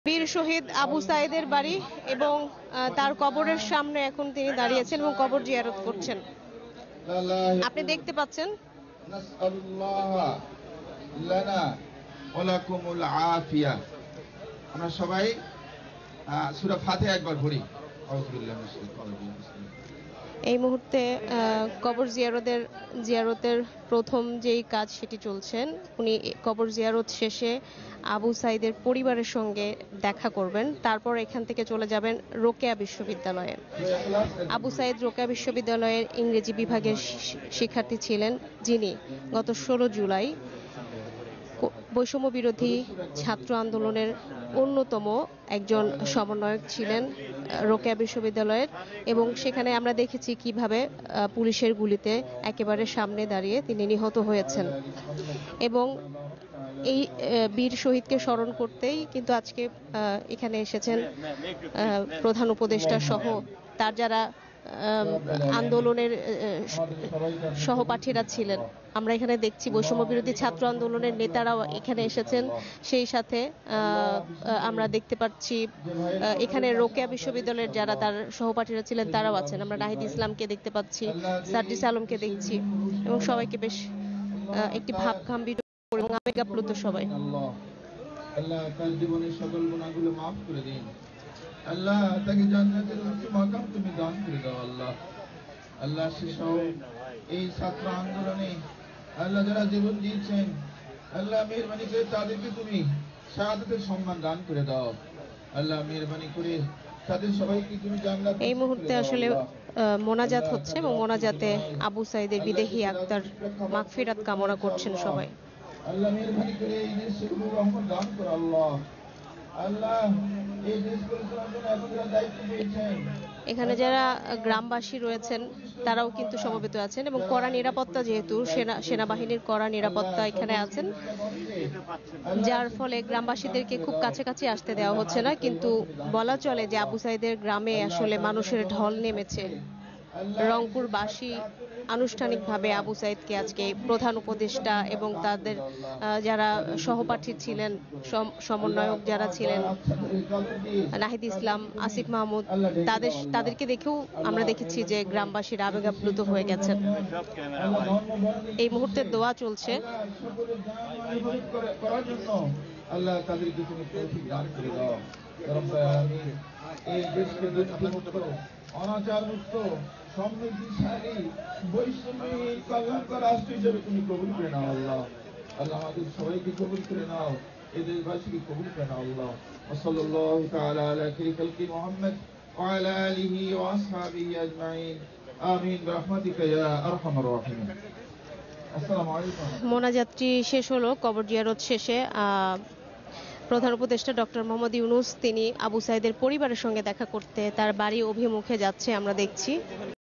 বীর শহীদ আবু সাইদের বাড়ি এবং তার কবরের সামনে এখন তিনি দাঁড়িয়েছেন এবং কবর জিয়ারত করছেন। আপনি দেখতে পাচ্ছেন আমরা সবাই সূরা ফাতিহা একবার পড়ি। এই মুহূর্তে কবর জিয়ারতের প্রথম যেই কাজ সেটি চলছেন। উনি কবর জিয়ারত শেষে আবু সাইদের পরিবারের সঙ্গে দেখা করবেন, তারপর এখান থেকে চলে যাবেন রোকেয়া বিশ্ববিদ্যালয়ে। আবু সাইদ রোকেয়া বিশ্ববিদ্যালয়ের ইংরেজি বিভাগের শিক্ষার্থী ছিলেন, যিনি গত 16 জুলাই বৈষম্য বিরোধী ছাত্র আন্দোলনের অন্যতম একজন সমন্বয়ক ছিলেন রোকেয়া বিশ্ববিদ্যালয়ের, এবং সেখানে আমরা দেখেছি কিভাবে পুলিশের গুলিতে একেবারে সামনে দাঁড়িয়ে তিনি নিহত হয়েছেন। এবং এই বীর শহীদকে স্মরণ করতেই কিন্তু আজকে এখানে এসেছেন প্রধান উপদেষ্টা সহ তার যারা আন্দোলনের সহপাঠীরা ছিলেন। আমরা এখানে দেখছি বৈষম্য বিরোধী ছাত্র আন্দোলনের নেতারাও এখানে এসেছেন। সেই সাথে আমরা দেখতে পাচ্ছি এখানে রোকেয়া বিশ্ববিদ্যালয়ের যারা তার সহপাঠীরা ছিলেন তারাও আছেন। আমরা নাহিদ ইসলামকে দেখতে পাচ্ছি, সার্জিস আলমকে দেখছি, এবং সবাইকে বেশ একটি ভাবগাম্ভীর এবং আবেগাপ্লুত সবাই। আল্লাহ তার জীবনের সকল গুনাহগুলো মাফ করে দিন। আল্লাহ তাকে জান্নাতের উচ্চ মাকাম তুমি দান করে দাও। আল্লাহ আল্লাহ সেসব এই ছাত্র আন্দোলনে আল্লাহ যারা জীবন দিয়েছেন, আল্লাহ মেহেরবানি করে তাদেরকে তুমি শাহাদাতের সম্মান দান করে দাও। আল্লাহ মেহেরবানি করে তাদের সবাইকে তুমি জান্নাত। এই মুহূর্তে আসলে মোনাজাত হচ্ছে এবং মোনাজাতে আবু সাইদের বিদেহী আত্মার মাগফিরাত কামনা করছেন সবাই। আল্লাহ মেহেরবানি করে এই দেশের উপর রহমত দান করো। আল্লাহ আল্লাহ এই দেশ পরিচালনার জন্য এখন যারা দায়িত্ব পেয়েছেন, এখানে যারা গ্রামবাসী রয়েছেন তারাও কিন্তু সমবেত আছেন, এবং কড়া নিরাপত্তা, যেহেতু সেনাবাহিনীর কড়া নিরাপত্তা এখানে আছেন, যার ফলে গ্রামবাসীদেরকে খুব কাছাকাছি আসতে দেওয়া হচ্ছে না। কিন্তু বলা চলে যে আবু সাইদের গ্রামে আসলে মানুষের ঢল নেমেছে। রংপুরবাসী আনুষ্ঠানিকভাবে আবু সাইদকে আজকে প্রধান উপদেষ্টা এবং তাদের যারা সহপাঠী ছিলেন, সমন্বয়ক যারা ছিলেন, নাহিদ ইসলাম, আসিফ মাহমুদ, তাদেরকে দেখেও আমরা দেখেছি যে গ্রামবাসীর আবেগাপ্লুত হয়ে গেছেন। এই মুহূর্তে দোয়া চলছে। আল্লাহ তাদেরকে তুমি তৌফিক দান করে দাও। এই দেশকে দুর্নীতিমুক্ত, অনাচার মুক্ত, সমৃদ্ধিশালী, বৈষম্যহীন কল্যাণকর রাষ্ট্র হিসেবে তুমি কবুল করে নাও। আল্লাহ আল্লাহ আমাদের সবাইকে কবুল করে নাও, এই দেশবাসীকে কবুল করে নাও। আল্লাহ সাল্লাল্লাহু তাআলা আলা খাইরি খালকি মুহাম্মদ ওয়া আলা আলিহি ওয়া আসহাবিহি আজমাইন। আমিন বিরহমাতিকা ইয়া আরহামার রাহিমিন। আসসালামু আলাইকুম। মোনাজাতটি শেষ হলো। কবর জিয়ারত শেষে প্রধান উপদেষ্টা ডক্টর মোহাম্মদ ইউনূস তিনি আবু সাইদের পরিবারের সঙ্গে দেখা করতে তার বাড়ি অভিমুখে যাচ্ছে আমরা দেখছি।